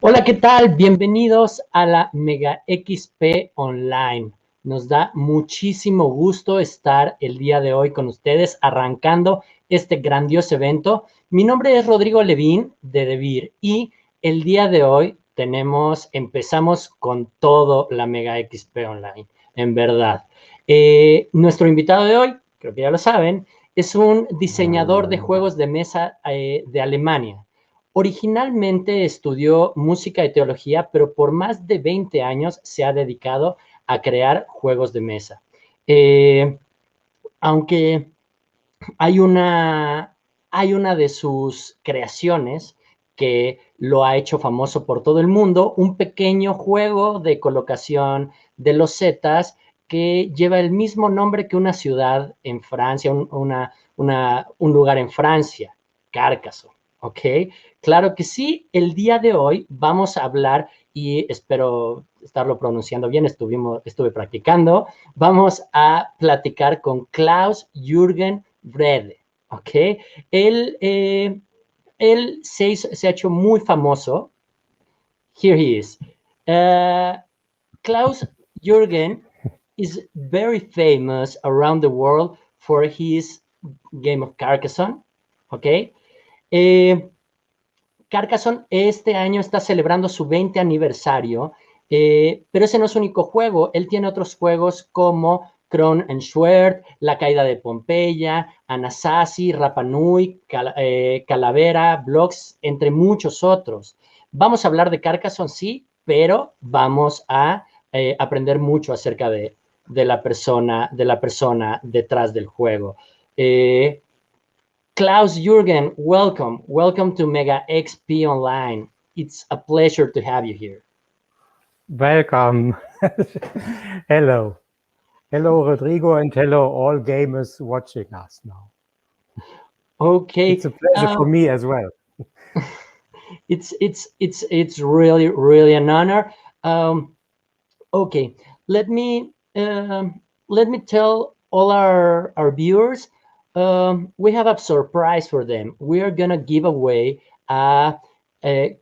Hola, ¿qué tal? Bienvenidos a la Mega XP Online. Nos da muchísimo gusto estar el día de hoy con ustedes arrancando este grandioso evento. Mi nombre es Rodrigo Levín de Devir y el día de hoy empezamos con todo la Mega XP Online, en verdad. Nuestro invitado de hoy, creo que ya lo saben, es un diseñador de juegos de mesa de Alemania. Originalmente estudió música y teología, pero por más de 20 años se ha dedicado a crear juegos de mesa. Aunque hay una de sus creaciones que lo ha hecho famoso por todo el mundo, un pequeño juego de colocación de losetas que lleva el mismo nombre que una ciudad en Francia, un lugar en Francia, Carcassonne. ¿Ok? Claro que sí, el día de hoy vamos a hablar, y espero estarlo pronunciando bien, estuve practicando, vamos a platicar con Klaus-Jürgen Wrede, ¿ok? Él, eh, él se ha hecho muy famoso. Here he is. Klaus-Jürgen is very famous around the world for his game of Carcassonne, ¿ok? Carcassonne este año está celebrando su 20 aniversario, pero ese no es su único juego. Él tiene otros juegos como Kron and Schwert, La Caída de Pompeya, Anasazi, Rapa Nui, Calavera, Blocks, entre muchos otros. Vamos a hablar de Carcassonne, sí, pero vamos a aprender mucho acerca de la persona detrás del juego. Klaus-Jürgen, welcome. Welcome to Mega XP Online. It's a pleasure to have you here. Welcome. Hello. Hello, Rodrigo, and hello, all gamers watching us now. Okay. It's a pleasure for me as well. It's really an honor. Okay, let me tell all our viewers, we have a surprise for them. We are gonna give away a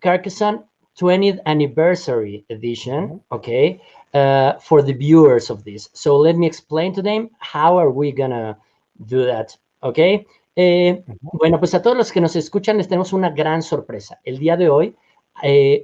Carcassonne 20th anniversary edition, okay, for the viewers of this. So let me explain to them how are we gonna do that, okay. Bueno, pues a todos los que nos escuchan les tenemos una gran sorpresa. El día de hoy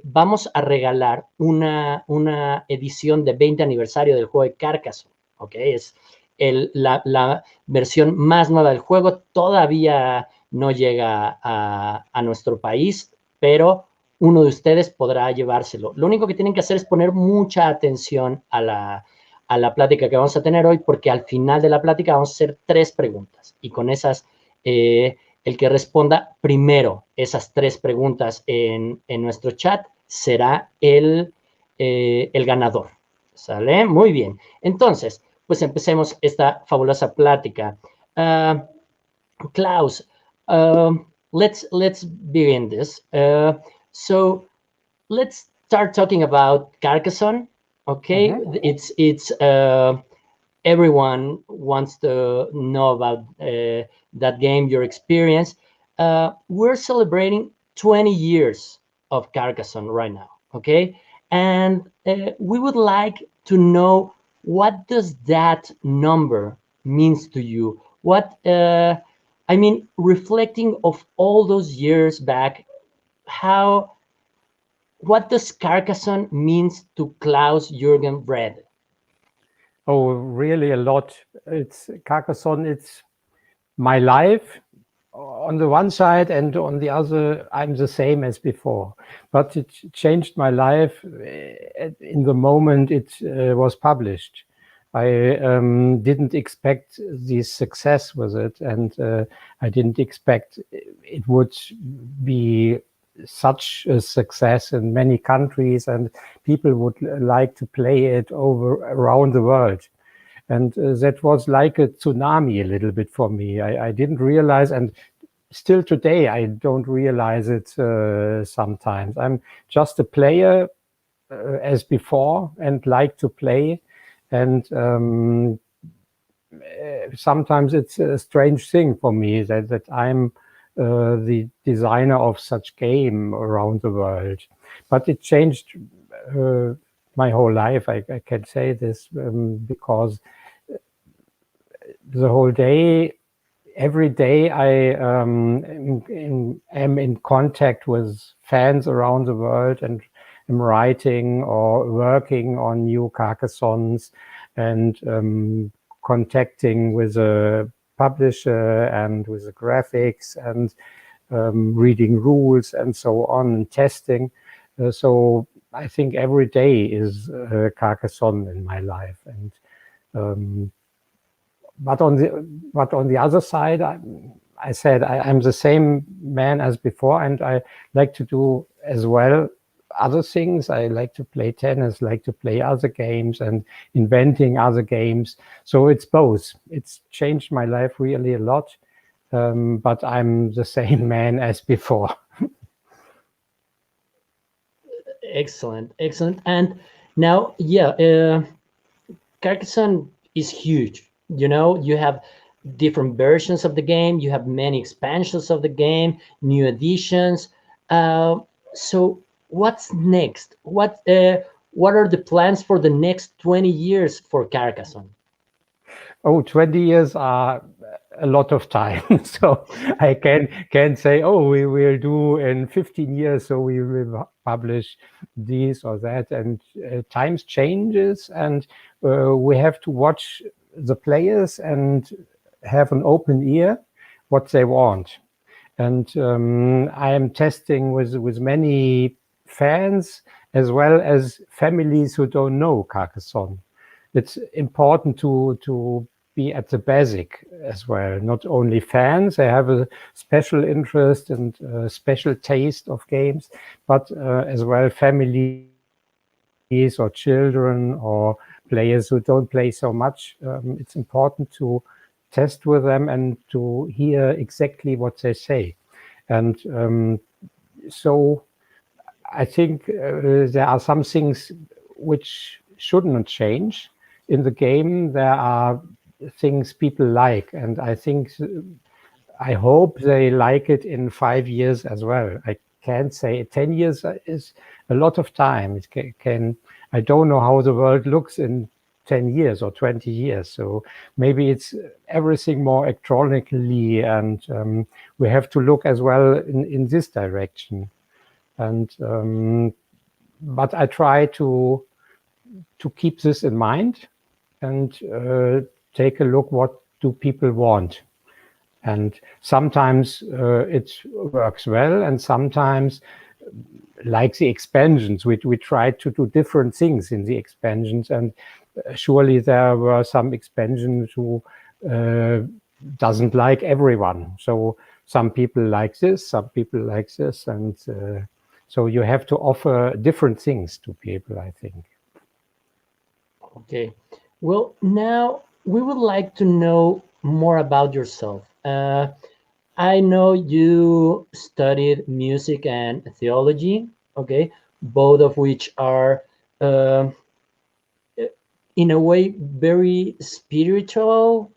vamos a regalar una edición de 20 aniversario del juego de Carcassonne, ¿ok? Es la versión más nueva del juego, todavía no llega a nuestro país, pero uno de ustedes podrá llevárselo. Lo único que tienen que hacer es poner mucha atención a la plática que vamos a tener hoy, porque al final de la plática vamos a hacer 3 preguntas, y con esas el que responda primero esas 3 preguntas en nuestro chat será el ganador. ¿Sale? Muy bien. Entonces, pues empecemos esta fabulosa plática. Klaus, let's begin this. So let's start talking about Carcassonne. Okay, it's everyone wants to know about that game, your experience. We're celebrating 20 years of Carcassonne right now, okay? And we would like to know, what does that number means to you? What, I mean, reflecting of all those years back, what does Carcassonne means to Klaus-Jürgen Wrede? Oh, really a lot. It's Carcassonne, it's my life on the one side, and on the other, I'm the same as before. But it changed my life in the moment it was published. I didn't expect the success with it, and I didn't expect it would be such a success in many countries, and people would like to play it around the world. And that was like a tsunami a little bit for me. I didn't realize, and still today I don't realize it sometimes. I'm just a player as before, and like to play, and sometimes it's a strange thing for me that I'm the designer of such game around the world. But it changed my whole life, I can say this, because the whole day, every day I am in contact with fans around the world and am writing or working on new Carcassonnes and contacting with a publisher and with the graphics and reading rules and so on and testing. So I think every day is Carcassonne in my life. And but on the other side, I said I'm the same man as before, and I like to do as well other things. I like to play tennis, like to play other games and inventing other games. So it's both. It's changed my life really a lot, but I'm the same man as before. Excellent, excellent. And now, yeah, Carcassonne is huge. You know, you have different versions of the game. You have many expansions of the game, new additions. So, what's next? What are the plans for the next 20 years for Carcassonne? Oh, 20 years are a lot of time. So I can say, oh, we will do in 15 years, so we will publish this or that. And times changes, and we have to watch the players and have an open ear what they want. And I am testing with many fans as well as families who don't know Carcassonne. It's important to be at the basic as well. Not only fans, they have a special interest and a special taste of games, but as well families or children or players who don't play so much. It's important to test with them and to hear exactly what they say. And so I think there are some things which shouldn't change in the game. There are things people like, and I hope they like it in 5 years as well. I can't say 10 years is a lot of time. It can I don't know how the world looks in 10 years or 20 years. So maybe it's everything more electronically, and we have to look as well in this direction. And but I try to keep this in mind and take a look what do people want. And sometimes it works well, and sometimes, like the expansions, we try to do different things in the expansions, and surely there were some expansions who doesn't like everyone. So some people like this, some people like this, and so you have to offer different things to people, I think. Okay. Well, now we would like to know more about yourself. I know you studied music and theology, okay, both of which are, in a way, very spiritual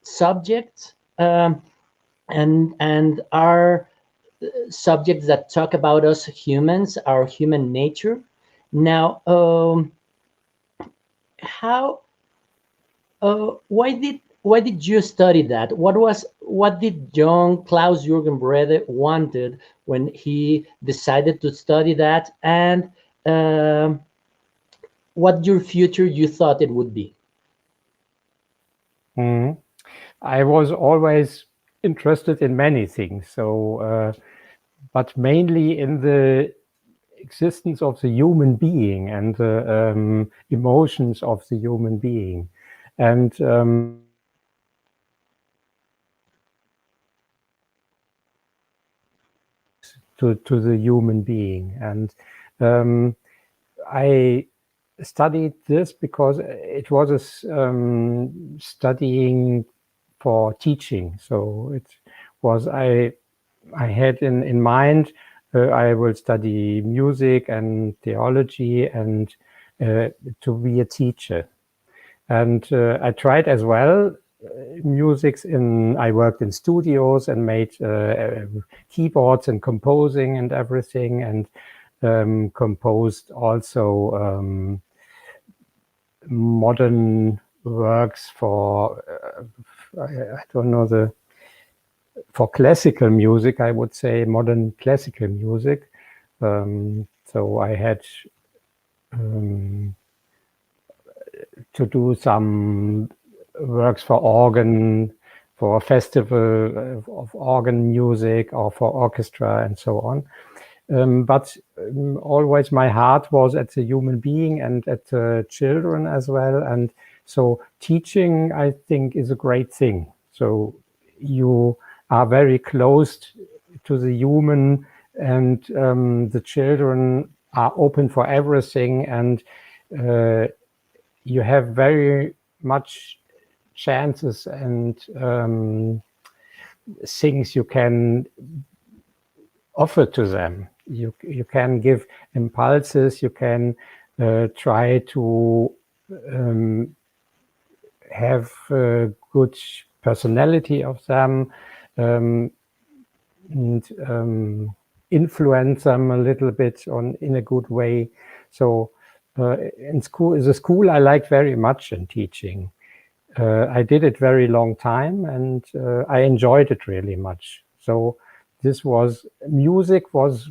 subjects, and are subjects that talk about us humans, our human nature. Now, how why did you study that? What did young Klaus-Jürgen Wrede wanted when he decided to study that, and what your future you thought it would be? I was always interested in many things, so but mainly in the existence of the human being and the emotions of the human being, and to the human being. And I studied this because it was a studying for teaching. So it was I had in mind I will study music and theology and to be a teacher. And I tried as well musics I worked in studios and made keyboards and composing and everything, and composed also modern works for I don't know for classical music, I would say modern classical music. So I had to do some works for organ, for a festival of organ music, or for orchestra and so on. But always my heart was at the human being and at the children as well. And so teaching, I think, is a great thing. So you are very close to the human, and the children are open for everything, and you have very much chances and things you can offer to them. You can give impulses, you can try to have a good personality of them, and influence them a little bit in a good way. So in the school I liked very much in teaching. I did it very long time, and I enjoyed it really much. So music was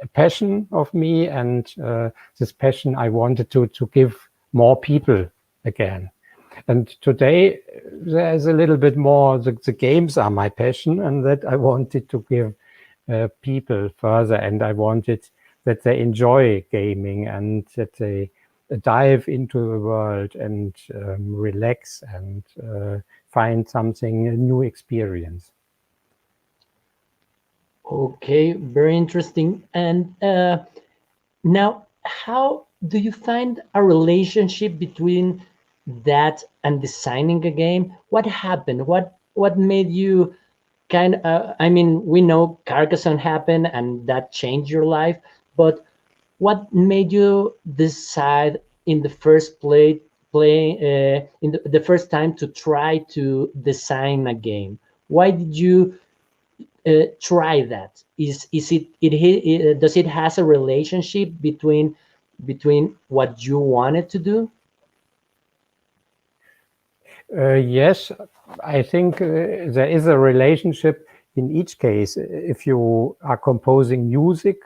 a passion of me, and this passion I wanted to give more people again. And today there's a little bit more, the games are my passion, and that I wanted to give people further, and I wanted that they enjoy gaming and that they dive into the world and relax and find something, a new experience. Okay, very interesting. And now, how do you find a relationship between that and designing a game? What happened? What made you I mean, we know Carcassonne happened and that changed your life, but what made you decide in the first in the first time to try to design a game? Why did you try that? Is it does it has a relationship between what you wanted to do? Yes, I think there is a relationship in each case. If you are composing music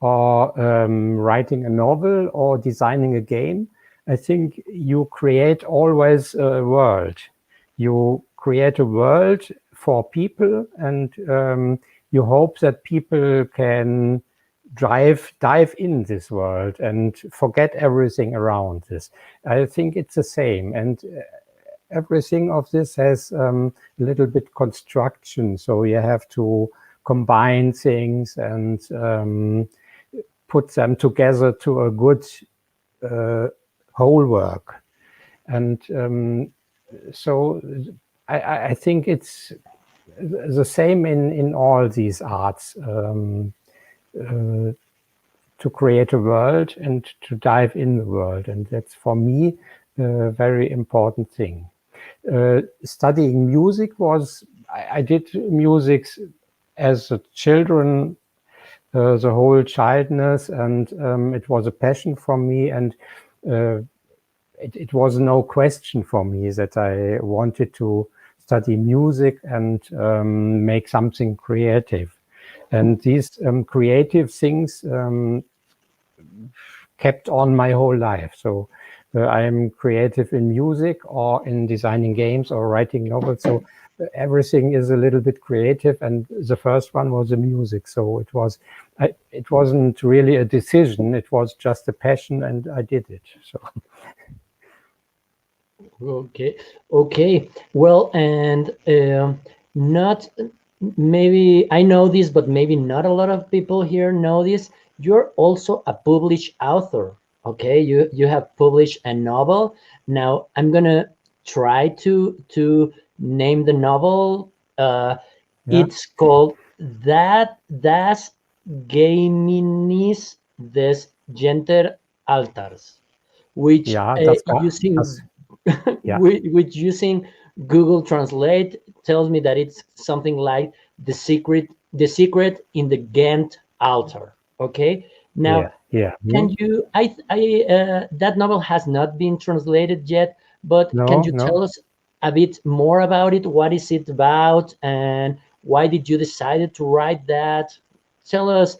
or writing a novel or designing a game, I think you create always a world. You create a world for people, and you hope that people can dive in this world and forget everything around this. I think it's the same, and everything of this has a little bit construction. So you have to combine things and put them together to a good whole work. And so I think it's the same in all these arts, to create a world and to dive in the world. And that's, for me, a very important thing. Studying music I did music as a children, the whole childness, and it was a passion for me, and it was no question for me that I wanted to study music and make something creative. And these creative things kept on my whole life. So I'm creative in music or in designing games or writing novels. So everything is a little bit creative. And the first one was the music. So it wasn't really a decision. It was just a passion, and I did it. So. Okay. Well, and not maybe I know this, but maybe not a lot of people here know this. You're also a published author. Okay, you have published a novel. Now I'm gonna try to name the novel. Yeah. It's called Das Gaminis des Genter Altars, which Yeah, using yeah. with using Google Translate tells me that it's something like the secret in the Ghent altar. Okay, now can you? That novel has not been translated yet, but can you tell us a bit more about it? What is it about, and why did you decide to write that? Tell us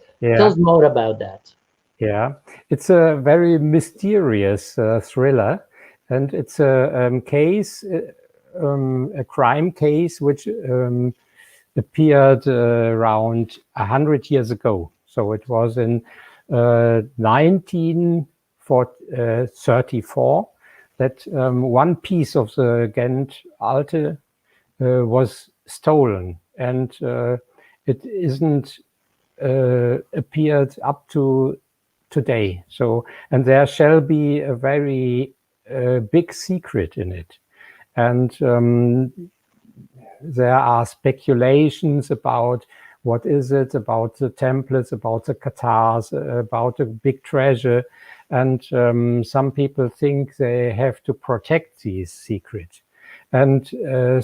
more about that. Yeah, it's a very mysterious thriller, and it's a case, a crime case, which appeared around 100 years ago. So it was in 1934 that one piece of the Ghent altar was stolen, and it isn't appeared up to today. So, and there shall be a very big secret in it. And there are speculations about what is it, about the templates, about the Cathars, about a big treasure. And some people think they have to protect these secrets. And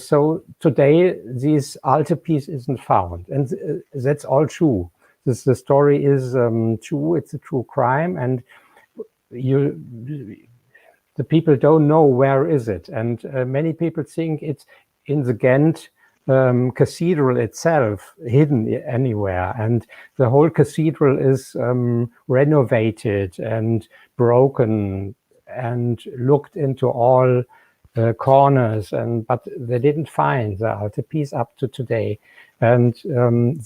so today, this altarpiece isn't found. And that's all true. The story is true. It's a true crime, and the people don't know where is it. And many people think it's in the Ghent cathedral itself, hidden anywhere. And the whole cathedral is renovated and broken and looked into all corners, but they didn't find the altarpiece up to today. And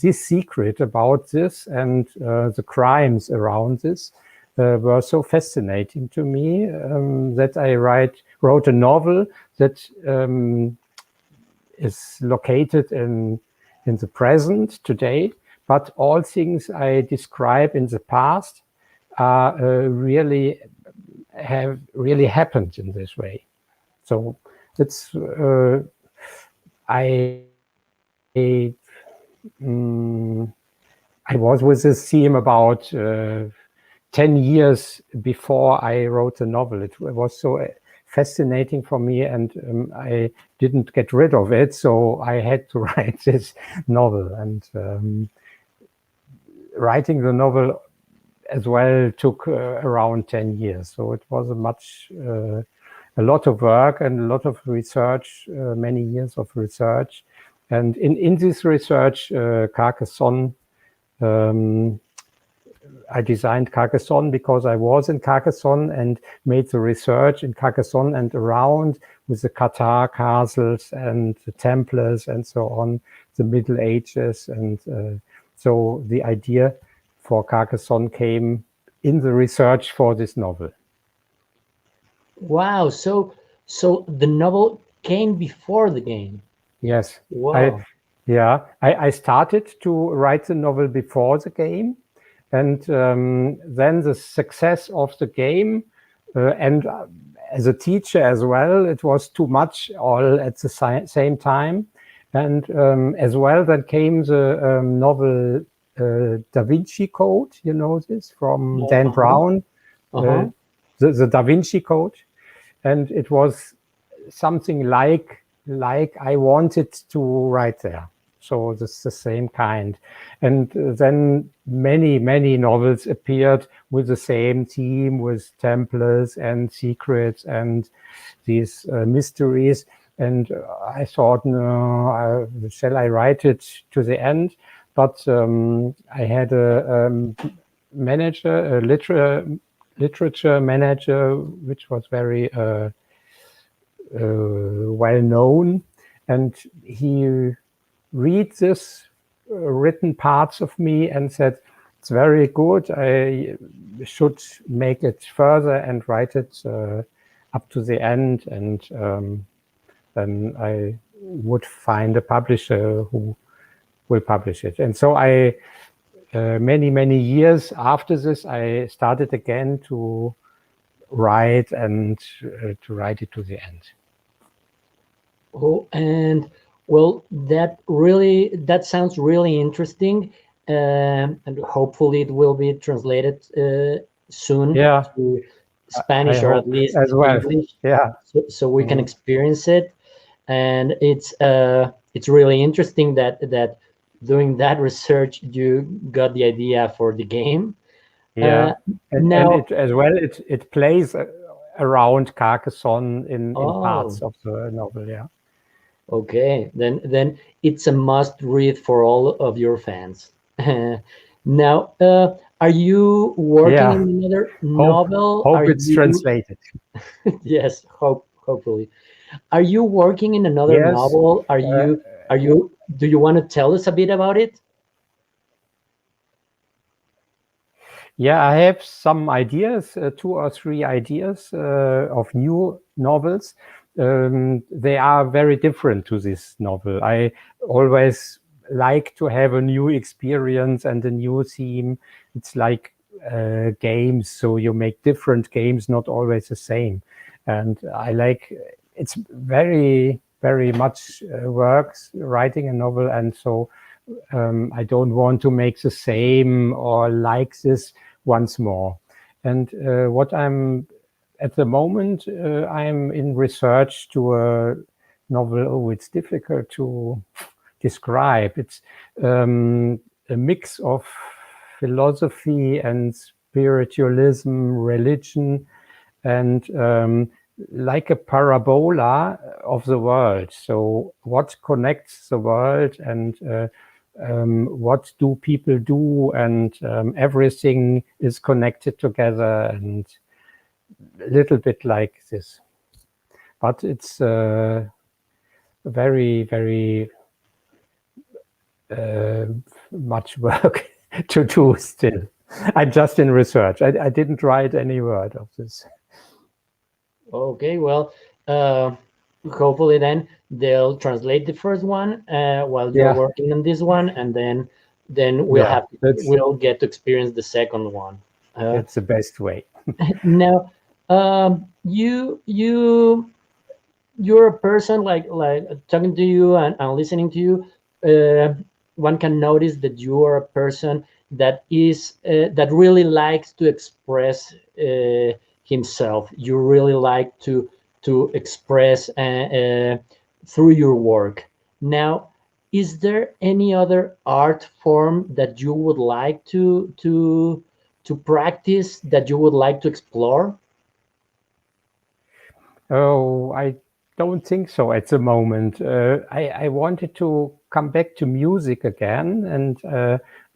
this secret about this and the crimes around this were so fascinating to me that I wrote a novel that is located in the present today, but all things I describe in the past are have really happened in this way. So it's I was with this theme about 10 years before I wrote the novel. It was so fascinating for me, and I didn't get rid of it, so I had to write this novel. And writing the novel as well took around 10 years. So it was a lot of work and a lot of research, many years of research. And in this research, Carcassonne, I designed Carcassonne because I was in Carcassonne and made the research in Carcassonne and around with the Cathar castles and the Templars and so on, the Middle Ages. And so the idea for Carcassonne came in the research for this novel. Wow, so the novel came before the game. Yes. Wow. I started to write the novel before the game, and then the success of the game, and as a teacher as well, it was too much all at the same time. And as well, then came the novel Davinci Code, you know this, from Dan Brown, the Davinci Code. And it was something like I wanted to write there. So it's the same kind. And then many novels appeared with the same theme, with Templars and secrets and these mysteries. And I thought, no, shall I write it to the end? But I had a manager, a literature manager, which was very well known, and he read this written parts of me and said, it's very good, I should make it further and write it up to the end, and then I would find a publisher who will publish it. And so I many years after this, I started again to write and to write it to the end. Oh, and well, that sounds really interesting, and hopefully it will be translated soon to Spanish or at least as well. English. Yeah. So we can experience it. and it's really interesting that doing that research you got the idea for the game. Yeah, and Now, it as well. It plays around Carcassonne in parts oh, of the novel. Yeah. okay, then it's a must read for all of your fans. Now, are you working Yeah. in another Hope novel? Are hope it's you translated. yes, hopefully. Are you working in another Yes. novel? Uh, Are you do you want to tell us a bit about it? Yeah, I have some ideas, 2 or 3 ideas of new novels. They are very different to this novel. I always like to have a new experience and a new theme. It's like games, so you make different games, not always the same. And I like it's very, very much works writing a novel, and so I don't want to make the same or like this once more. And what I'm at the moment, I'm in research to a novel. Oh, it's difficult to describe. It's a mix of philosophy and spiritualism, religion, and like a parabola of the world. So, what connects the world, and what do people do, and everything is connected together, and a little bit like this. But it's very, very much work to do still. I'm just in research. I didn't write any word of this. Okay, well, hopefully then they'll translate the first one while you're Yeah, working on this one, and then yeah, we'll get to experience the second one. that's the best way. Now, you're a person like talking to you and listening to you. One can notice that you are a person that really likes to express himself. You really like to express through your work. Now, is there any other art form that you would like to practice, that you would like to explore? Oh, I don't think so at the moment. I wanted to come back to music again, and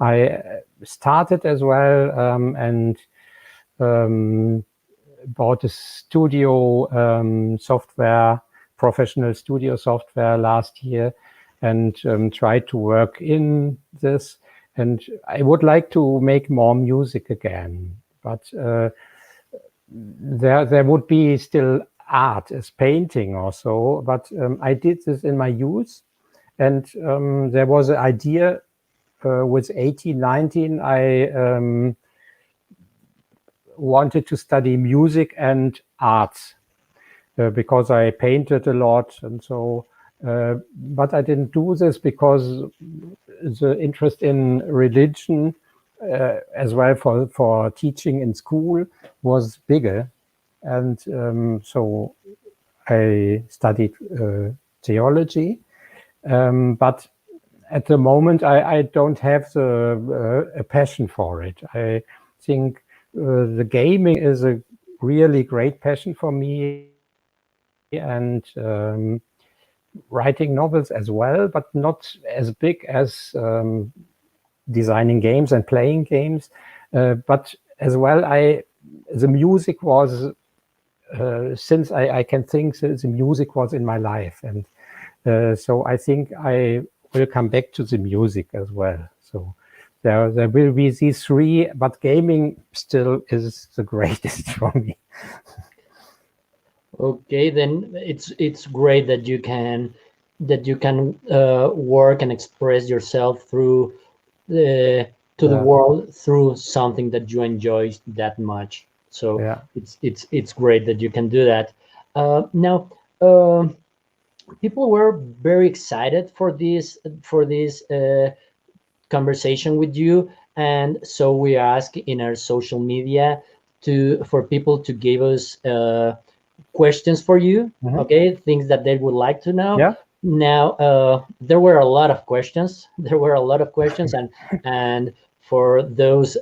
I started as well, and um, bought a studio software, professional studio software last year, and tried to work in this. And I would like to make more music again, but there would be still art as painting or so. But I did this in my youth, and there was an idea with 18, 19. I wanted to study music and arts because I painted a lot, and so. But I didn't do this because the interest in religion, as well for teaching in school, was bigger, and so I studied theology. But at the moment, I don't have a passion for it. I think the gaming is a really great passion for me, and writing novels as well, but not as big as designing games and playing games. But as well, the music was since I can think the music was in my life, and so I think I will come back to the music as well. So there will be these 3, but gaming still is the greatest for me. Okay, then it's great that you can work and express yourself through the to the Yeah, world through something that you enjoy that much. So yeah. it's great that you can do that. Now, people were very excited for this conversation with you, and so we ask in our social media for people to give us questions for you. Mhm. Okay, things that they would like to know. Yeah. Now, there were a lot of questions. There were a lot of questions, and for those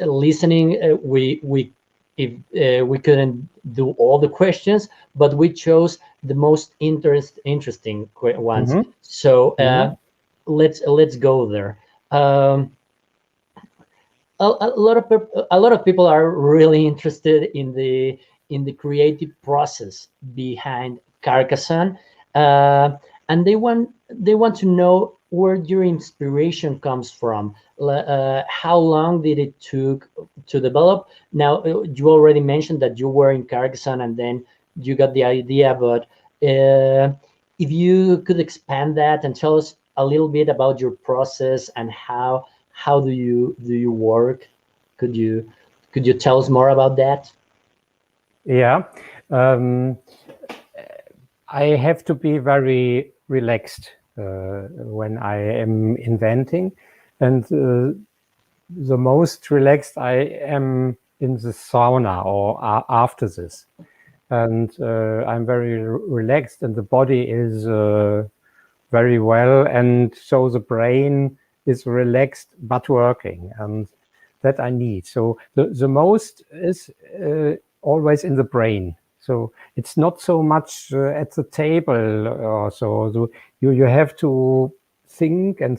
listening, we if we couldn't do all the questions, but we chose the most interesting ones. Mhm. So Mhm. let's go there. Um, a lot of people are really interested in the creative process behind Carcassonne, and they want to know where your inspiration comes from. How long did it took to develop? Now, you already mentioned that you were in Carcassonne and then you got the idea, but if you could expand that and tell us a little bit about your process and how do you work? Could you tell us more about that? Yeah. Um, I have to be very relaxed when I am inventing, and the most relaxed I am in the sauna or after this. And I'm very relaxed, and the body is very well, and so the brain is relaxed but working, and that I need. So the most is always in the brain. So it's not so much at the table or so. So you have to think and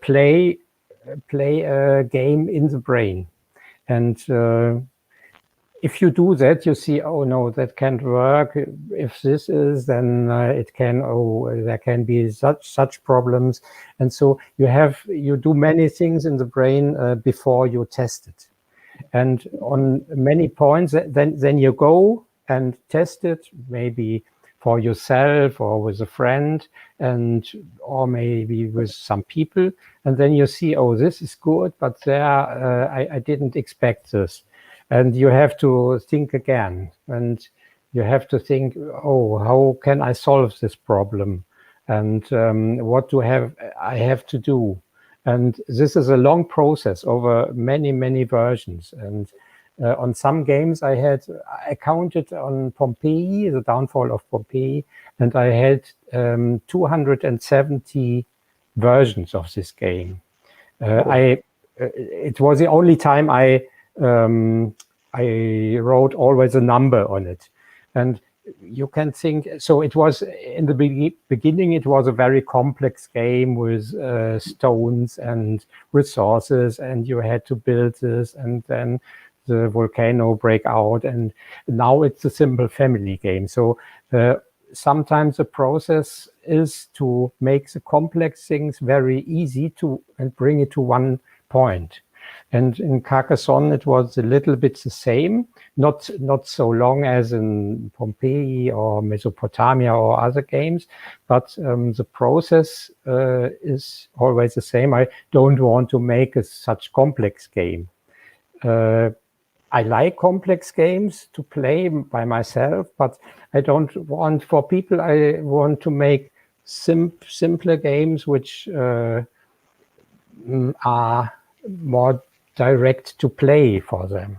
play a game in the brain. And if you do that, you see, oh no, that can't work. If this is, then it can. Oh, there can be such problems, and so you do many things in the brain before you test it, and on many points, then you go and test it, maybe for yourself or with a friend, and or maybe with some people, and then you see, oh, this is good, but there I didn't expect this. And you have to think again, and you have to think, oh, how can I solve this problem, and what do I have to do? And this is a long process over many versions. And on some games, I counted on Pompeii, the downfall of Pompeii, and I had 270 versions of this game. It was the only time I wrote always a number on it, and you can think. So it was in the beginning. It was a very complex game with stones and resources, and you had to build this, and then the volcano break out, and now it's a simple family game. So sometimes the process is to make the complex things very easy and bring it to one point. And in Carcassonne, it was a little bit the same, not so long as in Pompeii or Mesopotamia or other games, but the process is always the same. I don't want to make such complex game. I like complex games to play by myself, but I don't want for people. I want to make simpler games which are more direct to play for them.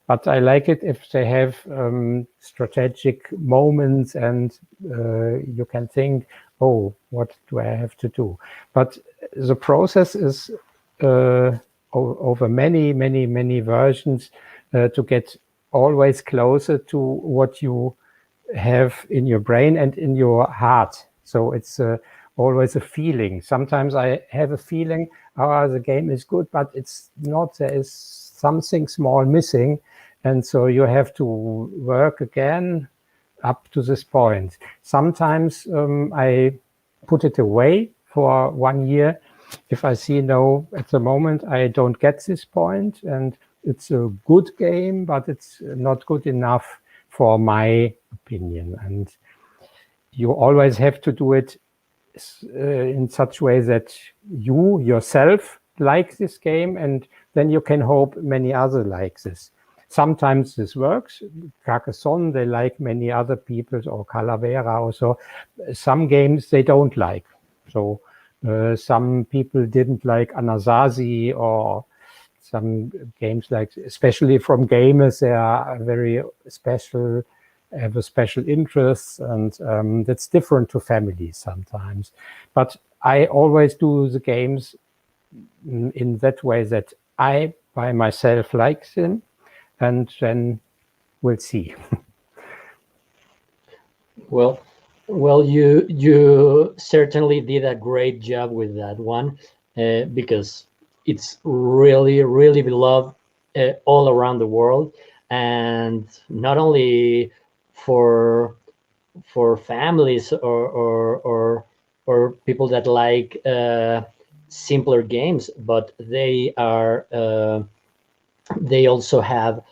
But I like it if they have strategic moments and you can think, oh, what do I have to do? But the process is over many versions to get always closer to what you have in your brain and in your heart. So it's always a feeling. Sometimes I have a feeling, oh, the game is good, but it's not. There is something small missing. And so you have to work again up to this point. Sometimes I put it away for 1 year. If I see, no, at the moment I don't get this point and it's a good game, but it's not good enough for my opinion. And you always have to do it in such a way that you yourself like this game, and then you can hope many others like this. Sometimes this works. Carcassonne, they like many other people, or Calavera also. Some games they don't like. So some people didn't like Anasazi or some games, like especially from gamers, they are very special, have a special interest, and that's different to families sometimes. But I always do the games in that way that I by myself like them, and then we'll see. Well, you certainly did a great job with that one, because it's really beloved all around the world, and not only for families or people that like simpler games, but they also have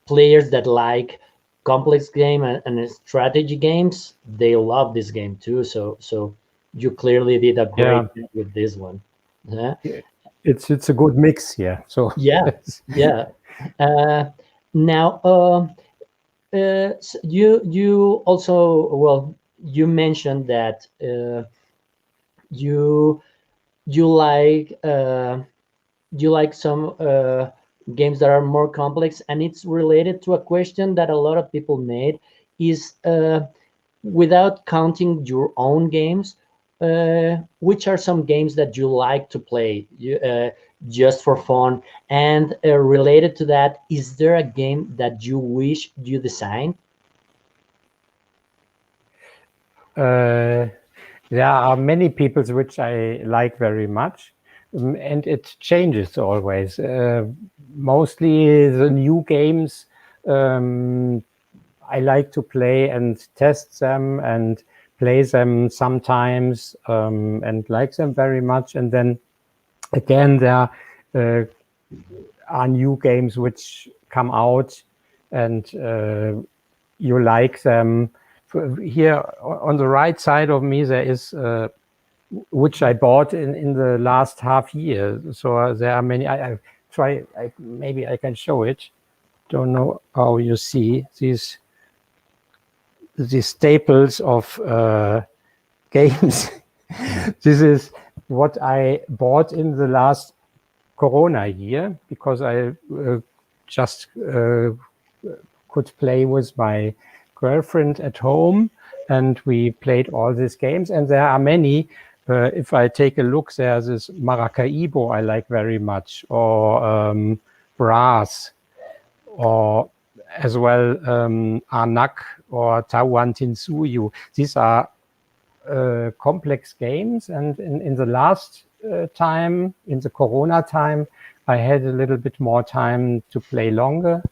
players that like complex game and strategy games. They love this game too. So you clearly did a great job with this one. It's a good mix, yeah. So yeah. Now, you also, well, you mentioned that you like some games that are more complex, and it's related to a question that a lot of people made is, without counting your own games, which are some games that you like to play just for fun? And related to that, is there a game that you wish you designed? There are many peoples which I like very much, and it changes always. Mostly the new games I like to play and test them and play them sometimes, and like them very much. And then again, there are new games which come out and you like them. Here on the right side of me, there is which I bought in the last half year. So there are many. I try. Maybe I can show it. Don't know how you see these staples of games. This is what I bought in the last Corona year, because I just could play with my girlfriend at home, and we played all these games. And there are many. If I take a look, there's this Maracaibo I like very much, or Brass, or as well Anak or Tawan Tinsuyu. These are complex games, and in the last time, in the Corona time, I had a little bit more time to play longer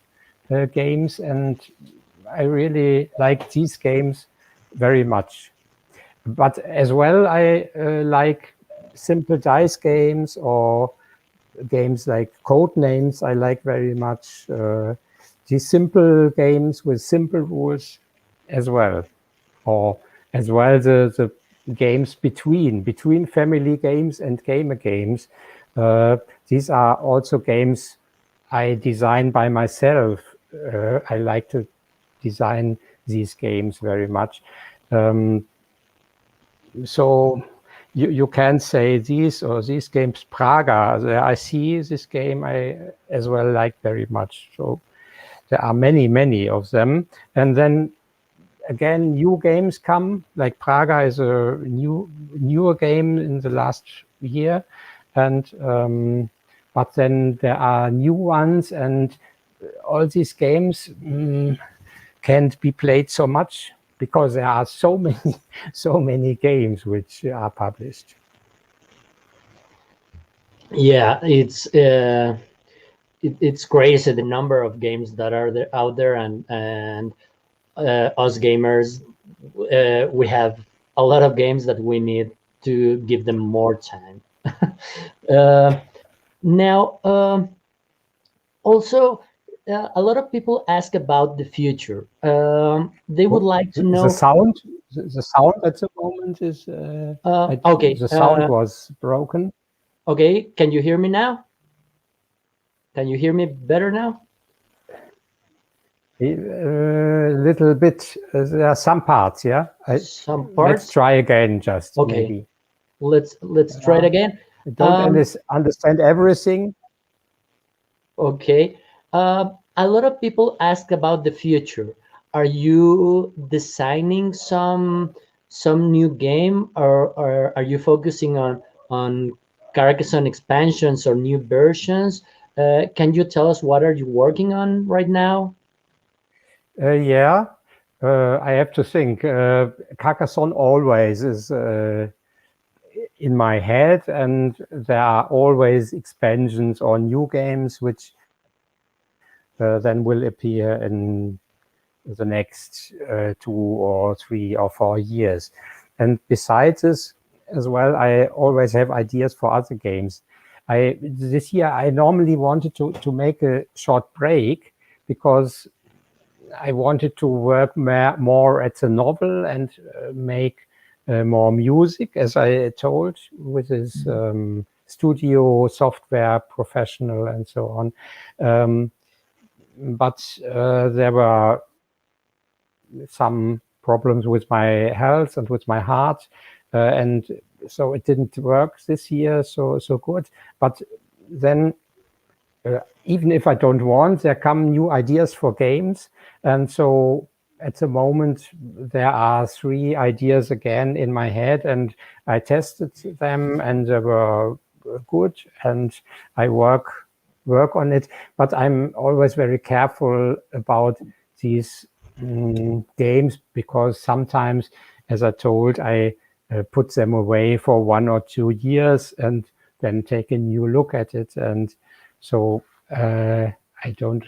games, and I really like these games very much. But as well, I like simple dice games, or games like Code Names I like very much. These simple games with simple rules as well. Or as well the games between family games and gamer games. These are also games I design by myself. I like to design these games very much. So you can say these games. Praga, I see this game I as well like very much. So there are many of them. And then again, new games come, like Praga is a newer game in the last year, and but then there are new ones, and all these games can't be played so much because there are so many games which are published. Yeah, it's crazy the number of games that are out there, and us gamers, we have a lot of games that we need to give them more time. Now, also, a lot of people ask about the future. They would like to know the sound. The sound at the moment is okay. The sound was broken. Okay, can you hear me now? Can you hear me better now? A little bit. There are some parts, yeah. Some parts. Let's try again, just okay. maybe. Let's try it again. I don't understand everything. Okay. A lot of people ask about the future. Are you designing some new game, or are you focusing on Carcassonne expansions or new versions? Can you tell us what are you working on right now? Yeah, I have to think. Carcassonne always is in my head, and there are always expansions or new games which then will appear in the next 2 or 3 or 4 years. And besides this as well, I always have ideas for other games. This year I normally wanted to make a short break because I wanted to work more at the novel and make more music, as I told, with his studio software professional and so on. But there were some problems with my health and with my heart, and so it didn't work this year so good. But then even if I don't want, there come new ideas for games. And so at the moment, there are 3 ideas again in my head, and I tested them and they were good, and I work on it. But I'm always very careful about these games, because sometimes, as I told, I put them away for 1 or 2 years and then take a new look at it. And so I don't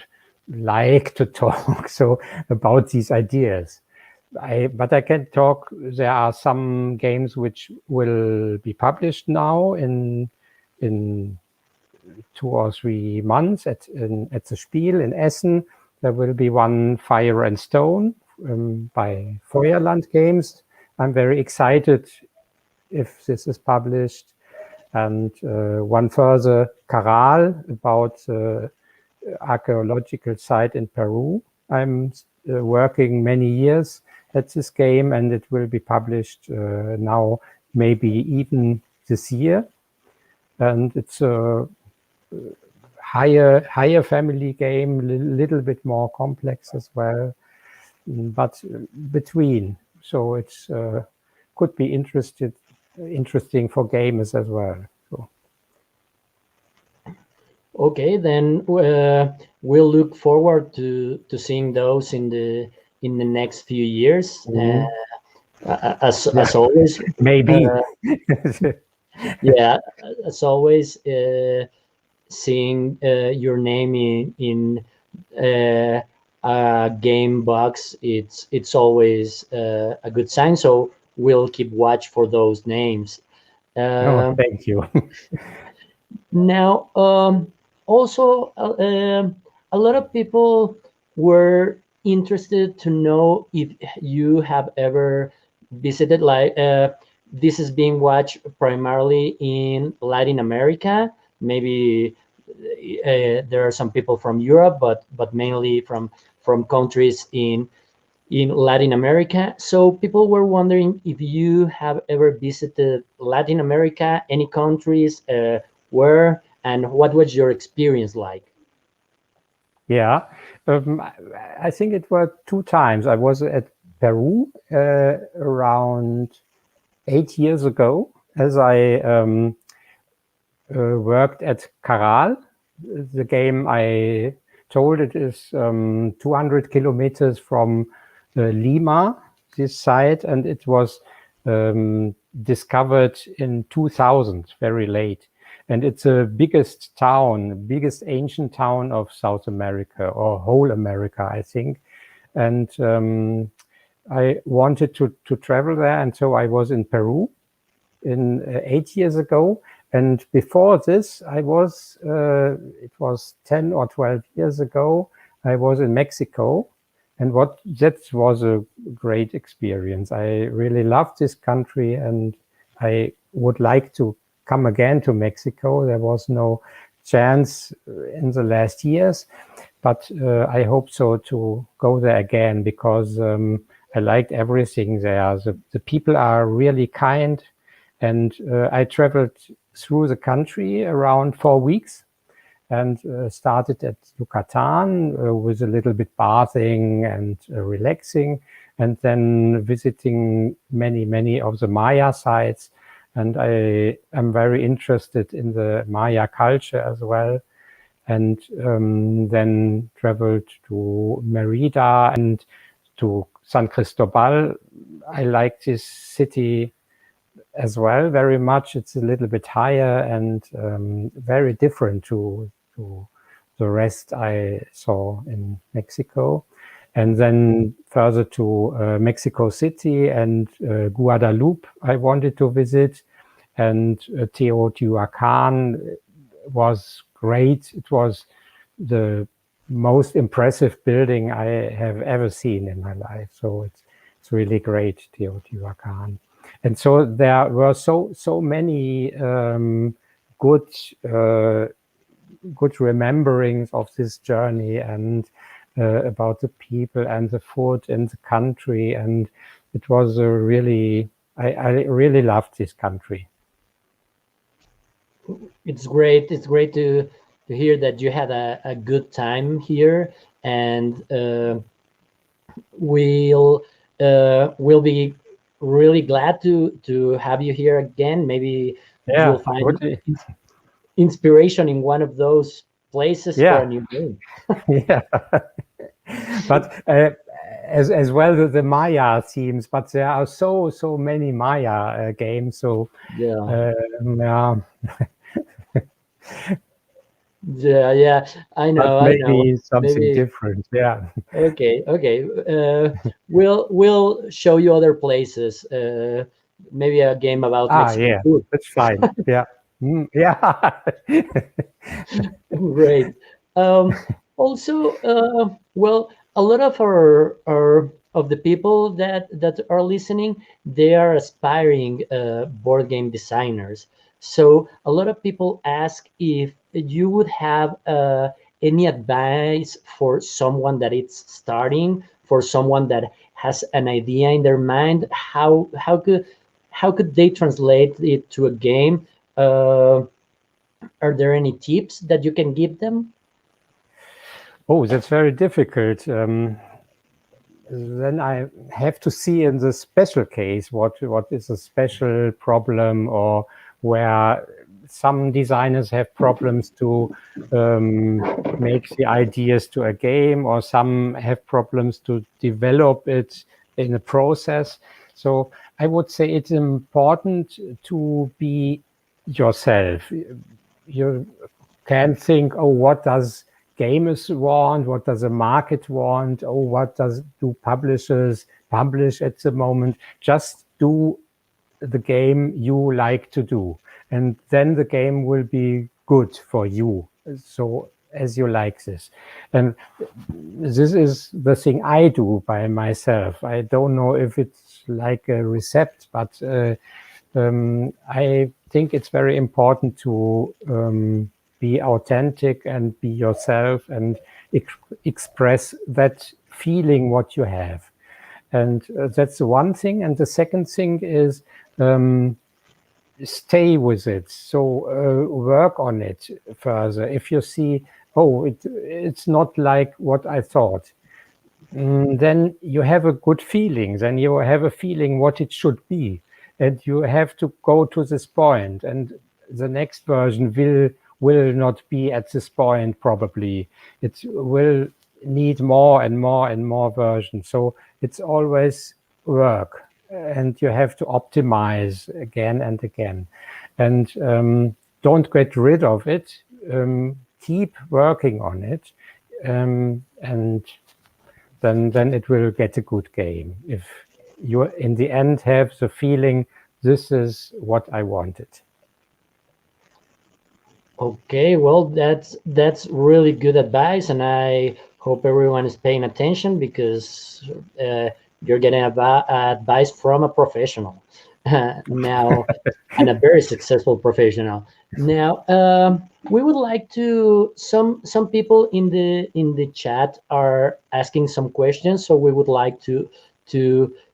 like to talk so about these ideas. But I can talk. There are some games which will be published now in 2 or 3 months at the Spiel in Essen. There will be one Fire and Stone by Feuerland Games. I'm very excited if this is published. And one further, Caral, about archaeological site in Peru. I'm working many years at this game, and it will be published now, maybe even this year. And it's a higher family game, little bit more complex as well, but between. So it's could be interesting for gamers as well. So. Okay, then we'll look forward to seeing those in the next few years. As always, maybe. Yeah, as always, seeing your name in a game box, it's always a good sign. So we'll keep watch for those names. Thank you. Now, also, a lot of people were interested to know if you have ever visited, like, this is being watched primarily in Latin America. Maybe there are some people from Europe, but mainly from countries in Latin America. So people were wondering if you have ever visited Latin America, any countries, where, and what was your experience like? Yeah, I think it were 2 times. I was at Peru around 8 years ago, as I worked at Caral. The game I told, it is 200 kilometers from Lima, this site, and it was discovered in 2000, very late. And it's the biggest ancient town of South America, or whole America, I think. And I wanted to travel there, and so I was in Peru 8 years ago. And before this, it was 10 or 12 years ago, I was in Mexico. And that was a great experience. I really loved this country, and I would like to come again to Mexico. There was no chance in the last years, but I hope so to go there again, because I liked everything there. The people are really kind, and I traveled through the country around 4 weeks, and started at Yucatan with a little bit bathing and relaxing, and then visiting many of the Maya sites. And I am very interested in the Maya culture as well. And then traveled to Merida and to San Cristobal. I like this city as well very much. It's a little bit higher and very different to the rest I saw in Mexico. And then further to Mexico City and Guadalupe I wanted to visit. And Teotihuacan was great. It was the most impressive building I have ever seen in my life. So it's really great, Teotihuacan. And so there were so many good rememberings of this journey, and about the people and the food and the country. And it was a really, I really loved this country. It's great. It's great to hear that you had a good time here, and we'll be really glad to have you here again. Maybe you'll find inspiration in one of those places for a new game. Yeah, but as well the Maya themes, but there are so many Maya games. So yeah. Yeah. Yeah, I know. But maybe something maybe different. Yeah. Okay. We'll show you other places. Maybe a game about Mexican food. That's fine. Yeah. Yeah. Great. Also, well, a lot of our of the people that are listening, they are aspiring board game designers. So a lot of people ask if you would have any advice for someone that is starting, for someone that has an idea in their mind. How could they translate it to a game? Are there any tips that you can give them? Oh, that's very difficult. Then I have to see in the special case what is a special problem, or where some designers have problems to make the ideas to a game, or some have problems to develop it in a process. So I would say it's important to be yourself. You can think, oh, what does gamers want? What does the market want? Oh, what do publishers publish at the moment? Just do the game you like to do, and then the game will be good for you. So as you like this, and this is the thing I do by myself. I don't know if it's like a recipe, but I think it's very important to be authentic and be yourself and express that feeling what you have. And that's the one thing. And the second thing is stay with it. So work on it further. If you see, oh, it's not like what I thought, then you have a good feeling. Then you have a feeling what it should be. And you have to go to this point. And the next version will not be at this point, probably. It will need more and more and more versions. So it's always work, and you have to optimize again and again. And don't get rid of it. Keep working on it, and then it will get a good game. If you in the end have the feeling, this is what I wanted. Okay, well, that's really good advice, and I hope everyone is paying attention, because you're getting advice from a professional now, and a very successful professional. Now, we would like to. Some people in the chat are asking some questions, so we would like to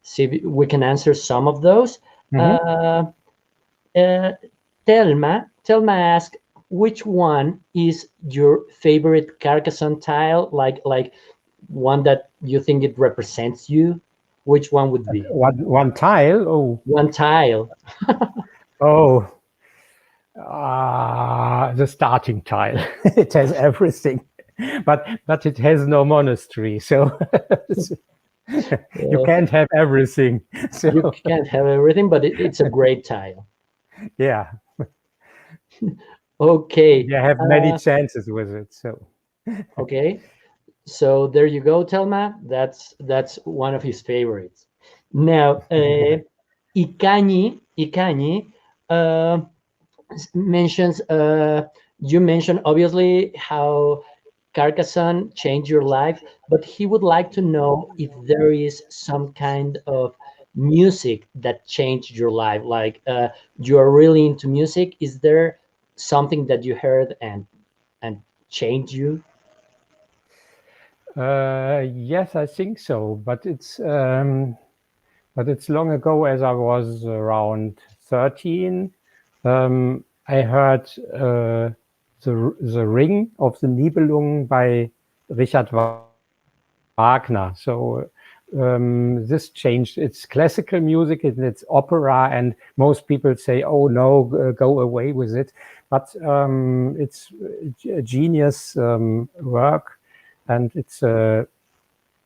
see if we can answer some of those. Telma Telma asked, which one is your favorite Carcassonne tile? Like one that you think it represents you? Which one would be? One tile? Oh, One tile. oh, the starting tile. It has everything, but it has no monastery, so you can't have everything. So You can't have everything, but it's a great tile. yeah, Okay. you have many chances with it. So Okay. So there you go, Telma. That's one of his favorites. Now, Ikanyi uh, mentions. You mentioned obviously how Carcassonne changed your life, but he would like to know if there is some kind of music that changed your life. Like you are really into music. Is there something that you heard and changed you? yes, I think so, but it's long ago, as I was around 13. I heard the Ring of the Nibelung by Richard Wagner. So this changed. It's classical music and it's opera, and most people say, "Oh no, go away with it." But it's a genius work, and it's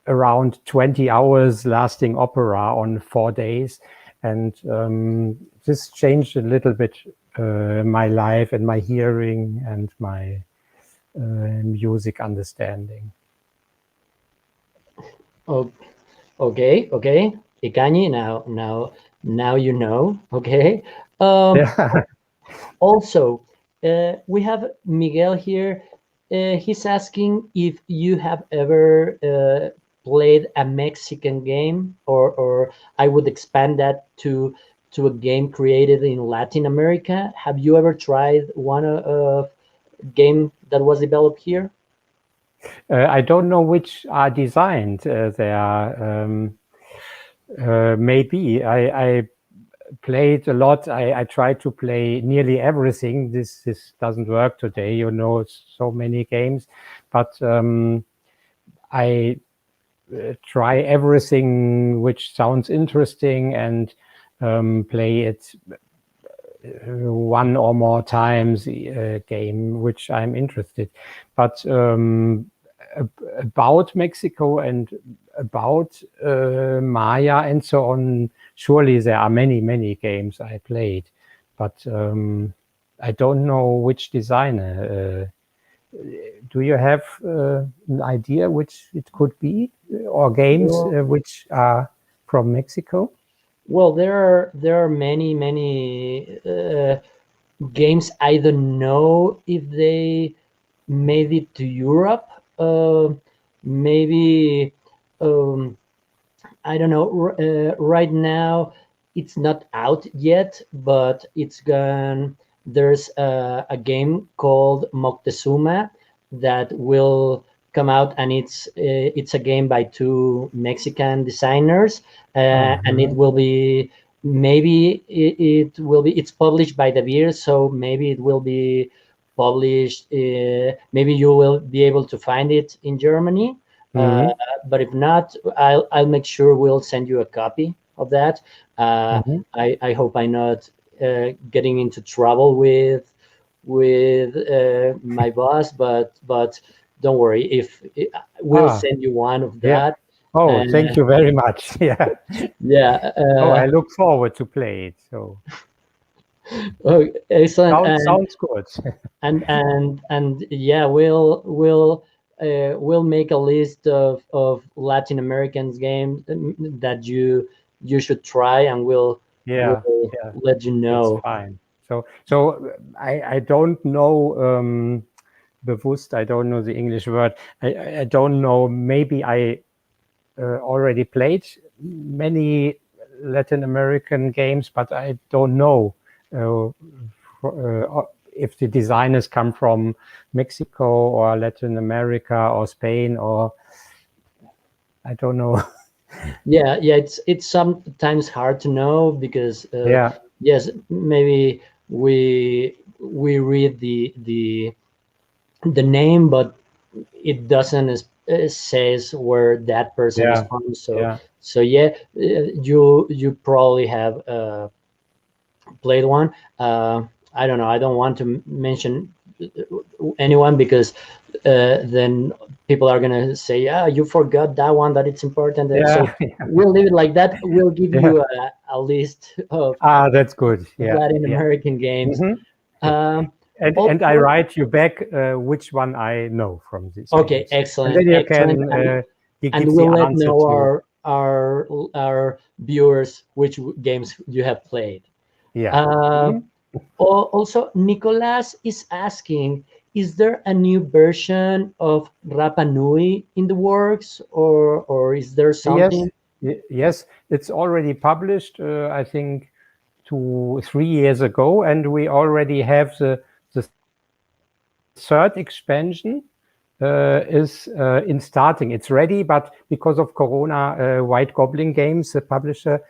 around 20 hours lasting opera on 4 days. And this changed a little bit my life and my hearing and my music understanding. Oh, okay. Ikanyi, now you know. Okay. Yeah. Also, we have Miguel here. He's asking if you have ever played a Mexican game, or I would expand that to a game created in Latin America. Have you ever tried one game that was developed here? I don't know which are designed. They are maybe. I played a lot. I tried to play nearly everything. This doesn't work today. So many games, but I try everything which sounds interesting and play it one or more times a game which I'm interested. But about Mexico and about Maya and so on, surely there are many games I played, but I don't know which designer. Do you have an idea which it could be, or games which are from Mexico? Well, there are many games. I don't know if they made it to Europe. Maybe I don't know. Right now, it's not out yet, but it's gone. There's a game called Moctezuma that will come out, and it's a game by two Mexican designers, and it will be maybe it will be it's published by the beer, so maybe it will be published. Maybe you will be able to find it in Germany. Uh, but if not, I'll make sure we'll send you a copy of that. I hope I'm not getting into trouble with my boss, but don't worry. If we'll send you one of Yeah. that. Oh, thank you very much. Yeah. Yeah. Oh, I look forward to play it. So Oh, excellent. sounds good. And yeah, we'll make a list of Latin Americans games that you should try, and Yeah, we'll yeah, let you that's know. fine. So I don't know bewusst. I don't know the English word. I don't know. Maybe I already played many Latin American games, but I don't know if the designers come from Mexico or Latin America or Spain, or I don't know. Yeah, it's sometimes hard to know because Yeah. yes, maybe we we read the name, but it doesn't says where that person is from. So yeah, you probably have played one. I don't know. I don't want to mention anyone because then people are gonna say, "Yeah, you forgot that one. That it's important." So we'll leave it like that. We'll give you a list of that's good. Latin American games. And I write you back which one I know from this. Okay, games. excellent. And then you excellent. can and we'll let know our viewers which games you have played. Also, Nicolas is asking, is there a new version of Rapa Nui in the works, or is there something? Yes, it's already published, I think 2-3 years ago, and we already have the third expansion is in starting. It's ready, but because of Corona, White Goblin Games, the publisher,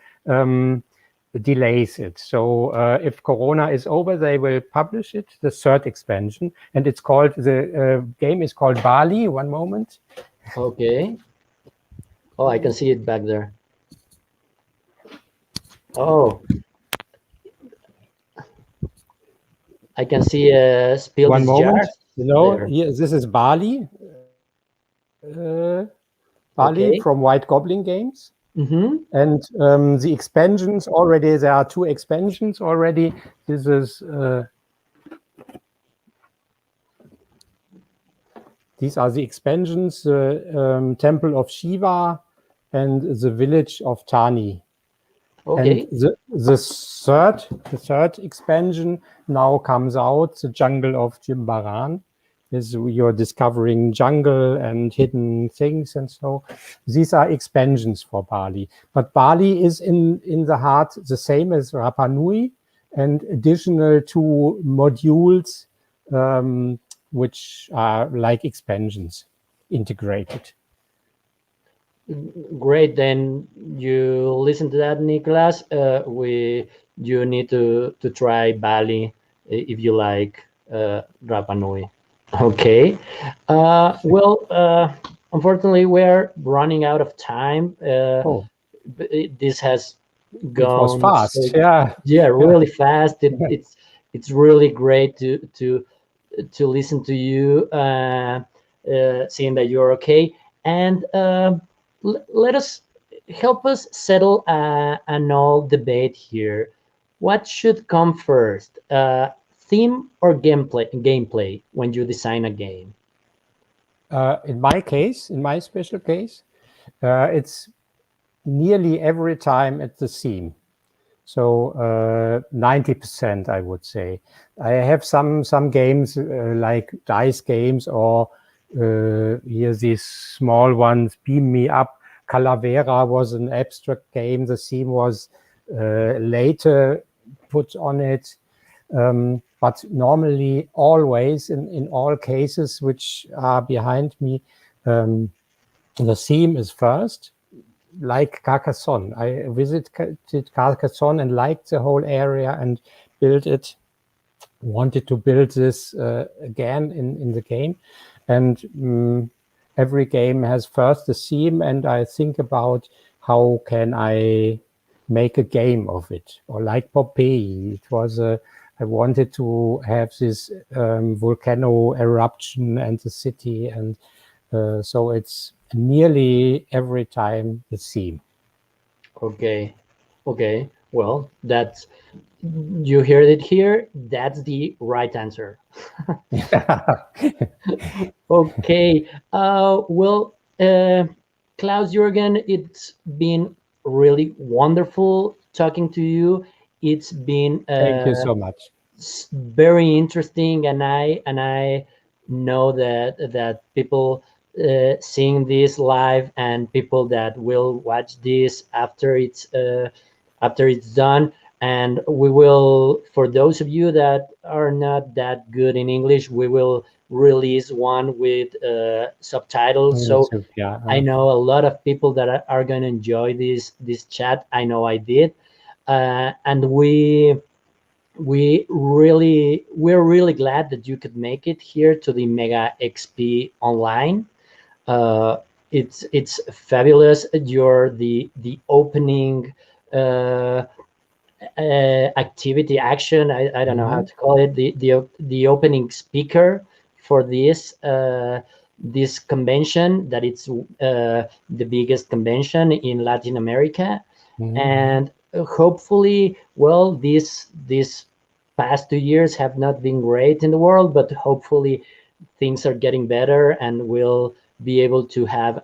delays it. So if Corona is over, they will publish it, the third expansion, and it's called, the game is called Bali. One moment. Okay. Oh, I can see it back there. Oh, I can see spill one moment. jars. This is Bali. Bali from White Goblin Games. And the expansions already, there are 2 expansions already. This is these are the expansions, the Temple of Shiva and the Village of Tani. Okay. And the third expansion now comes out, the Jungle of Jimbaran. You're discovering jungle and hidden things, and so these are expansions for Bali. But Bali is in the heart the same as Rapa Nui, and additional 2 modules which are like expansions integrated. Great, then you listen to that, Nicolas. You need to try Bali if you like Rapa Nui. Okay. Well, unfortunately, we're running out of time. This has gone. It was fast. Really fast. It's really great to listen to you, seeing that you're okay, and let us help us settle an old debate here. What should come first? Theme or gameplay when you design a game? In my case, in my special case, it's nearly every time at the theme. So 90%, I would say. I have some games like dice games, or here these small ones, Beam Me Up. Calavera was an abstract game. The theme was later put on it. But normally, always, in all cases which are behind me, the theme is first, like Carcassonne. I visited Carcassonne and liked the whole area and built it, wanted to build this again in the game. And every game has first the theme, and I think about how can I make a game of it. Or like Pompeii, it was I wanted to have this volcano eruption and the city, and so it's nearly every time the theme. Okay. Well, that's, you heard it here. That's the right answer. Okay. Well, Klaus-Jürgen, it's been really wonderful talking to you. It's been thank you so much. Very interesting, and I know that people seeing this live and people that will watch this after it's done, and we will, for those of you that are not that good in English, we will release one with subtitles. So I know a lot of people that are going to enjoy this chat. I know I did, and we we're really glad that you could make it here to the Mega XP online. It's fabulous. You're the opening activity action. I don't know how to call it. The opening speaker for this convention, that it's the biggest convention in Latin America, and hopefully, well, these past 2 years have not been great in the world, but hopefully things are getting better, and we'll be able to have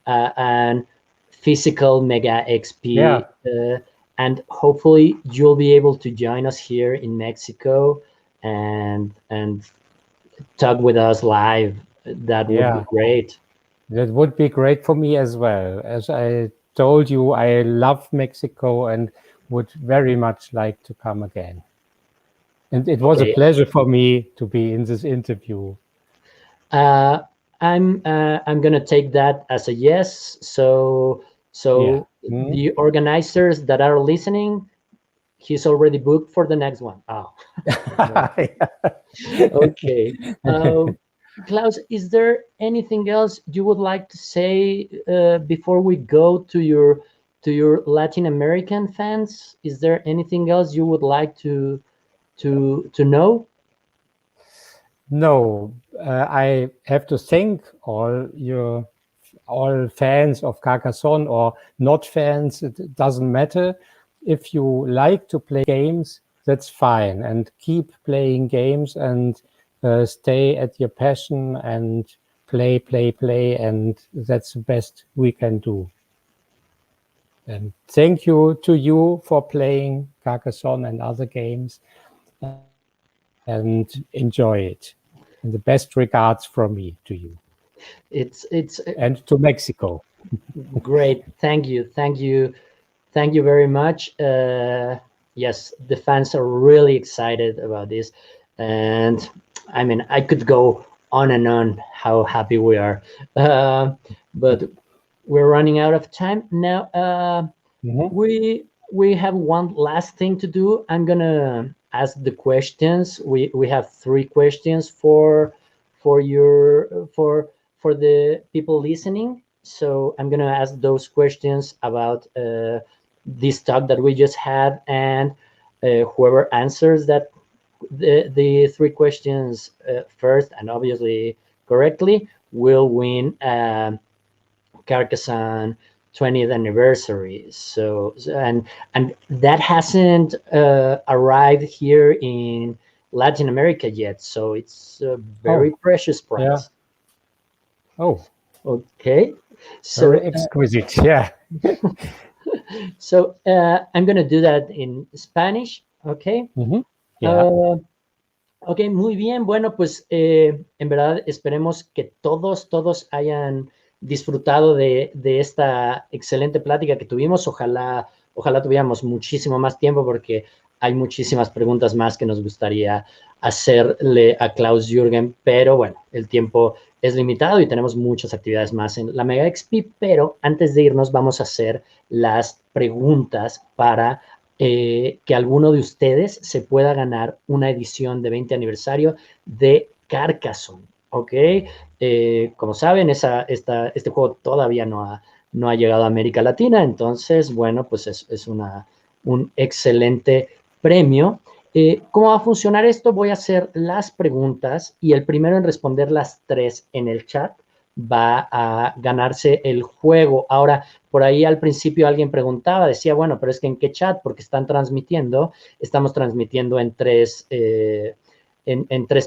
an physical Mega XP, and hopefully you'll be able to join us here in Mexico and talk with us live. That would be great. That would be great for me as well. As I told you, I love Mexico and would very much like to come again. And it was a pleasure for me to be in this interview. I'm gonna take that as a yes. So the organizers that are listening, he's already booked for the next one. Oh. Okay. Klaus, is there anything else you would like to say before we go to your Latin American fans? Is there anything else you would like to know? No, I have to thank all fans of Carcassonne or not fans. It doesn't matter. If you like to play games, that's fine, and keep playing games and stay at your passion and play, and that's the best we can do. And thank you to you for playing Carcassonne and other games, and enjoy it. And the best regards from me to you. It's and to Mexico. Great, thank you very much. Yes, the fans are really excited about this, and I mean, I could go on and on how happy we are, but we're running out of time now. We have one last thing to do. I'm gonna ask the questions. We have 3 questions for the people listening. So I'm gonna ask those questions about this talk that we just had, and whoever answers that the 3 questions first, and obviously correctly, will win Carcassonne 20th anniversary. So and that hasn't arrived here in Latin America yet, so it's a very precious prize. Oh, okay. So very exquisite. Yeah. So I'm gonna do that in Spanish. Okay. Ok, muy bien. Bueno, pues en verdad esperemos que todos hayan disfrutado de esta excelente plática que tuvimos. Ojalá tuviéramos muchísimo más tiempo, porque hay muchísimas preguntas más que nos gustaría hacerle a Klaus-Jürgen, pero bueno, el tiempo es limitado y tenemos muchas actividades más en la Mega XP, pero antes de irnos vamos a hacer las preguntas para que alguno de ustedes se pueda ganar una edición de 20 aniversario de Carcassonne, ¿ok? Como saben, este juego todavía no ha llegado a América Latina, entonces, bueno, pues es un excelente premio. ¿Cómo va a funcionar esto? Voy a hacer las preguntas y el primero en responder las 3 en el chat va a ganarse el juego. Ahora, por ahí al principio alguien preguntaba, decía, bueno, pero es que ¿en qué chat? Porque estamos transmitiendo en 3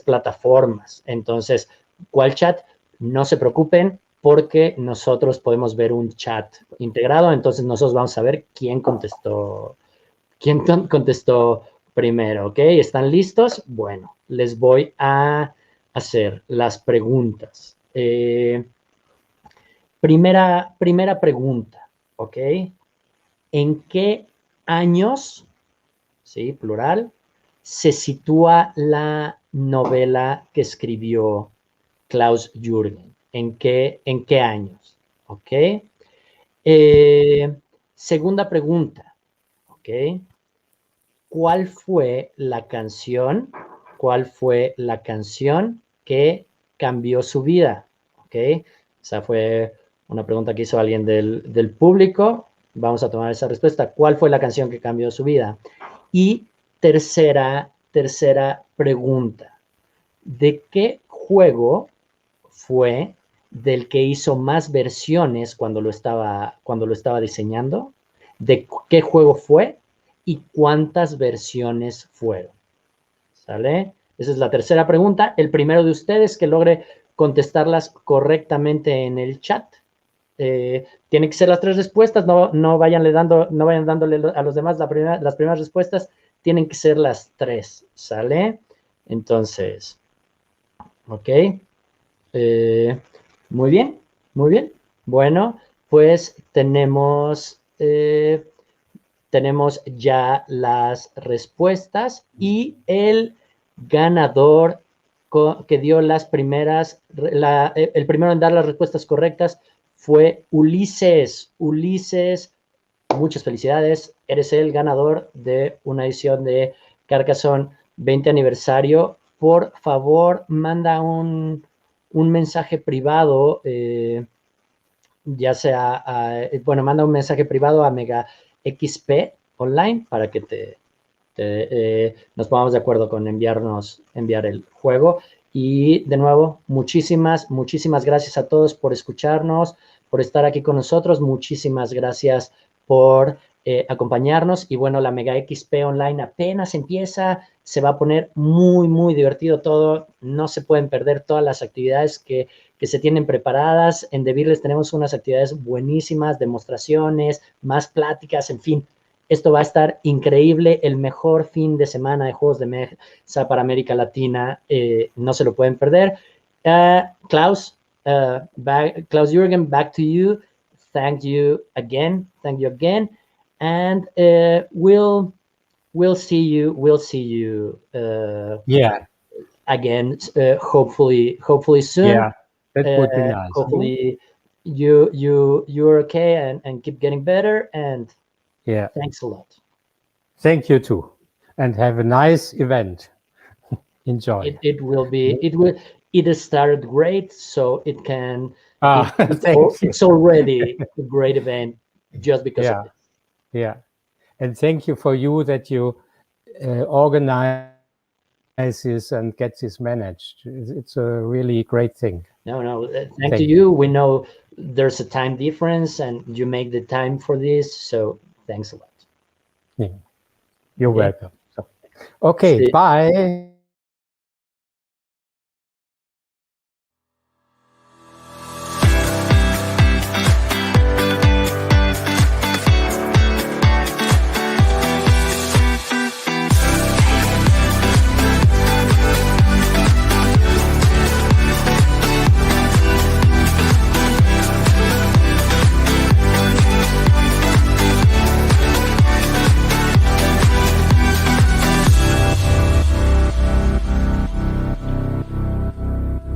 plataformas. Entonces, ¿cuál chat? No se preocupen, porque nosotros podemos ver un chat integrado, entonces nosotros vamos a ver quién contestó primero, ¿ok? ¿Están listos? Bueno, les voy a hacer las preguntas. Primera pregunta, ¿ok? ¿En qué años, sí, plural, se sitúa la novela que escribió Klaus-Jürgen? ¿En qué años? ¿Ok? Segunda pregunta, ¿ok? ¿cuál fue la canción que cambió su vida? ¿Ok? Esa fue una pregunta que hizo alguien del público. Vamos a tomar esa respuesta. ¿Cuál fue la canción que cambió su vida? Y tercera pregunta. ¿De qué juego fue del que hizo más versiones cuando lo estaba diseñando? ¿De qué juego fue y cuántas versiones fueron? ¿Sale? Esa es la tercera pregunta. El primero de ustedes que logre contestarlas correctamente en el chat. Tienen que ser las 3 respuestas, no vayan dándole a los demás las primeras respuestas, tienen que ser las 3, ¿sale? Entonces, ok. Muy bien, muy bien. Bueno, pues tenemos ya las respuestas y el ganador que dio las primeras, el primero en dar las respuestas correctas fue Ulises. Ulises, muchas felicidades. Eres el ganador de una edición de Carcassonne 20 aniversario. Por favor, manda un mensaje privado, ya sea, manda un mensaje privado a Mega XP Online para que nos pongamos de acuerdo con enviar el juego. Y de nuevo, muchísimas gracias a todos por escucharnos, por estar aquí con nosotros. Muchísimas gracias por acompañarnos. Y bueno, la Mega XP Online apenas empieza, se va a poner muy divertido todo. No se pueden perder todas las actividades que se tienen preparadas. En Devir les tenemos unas actividades buenísimas, demostraciones, más pláticas, en fin. Esto va a estar increíble, el mejor fin de semana de juegos de mesa para América Latina. No se lo pueden perder. Klaus, Klaus-Jürgen, back to you. Thank you again. And we'll see you. Yeah. Again, hopefully soon. Yeah, that would be nice. Hopefully you're okay and keep getting better. And yeah, thanks a lot. Thank you too, and have a nice event. Enjoy. It has started great, so it can. It's already a great event just because of this. Yeah, and thank you for you that you organize this and get this managed. It's a really great thing. No, thank you. We know there's a time difference, and you make the time for this, so thanks a lot. Yeah. You're welcome. Okay, bye.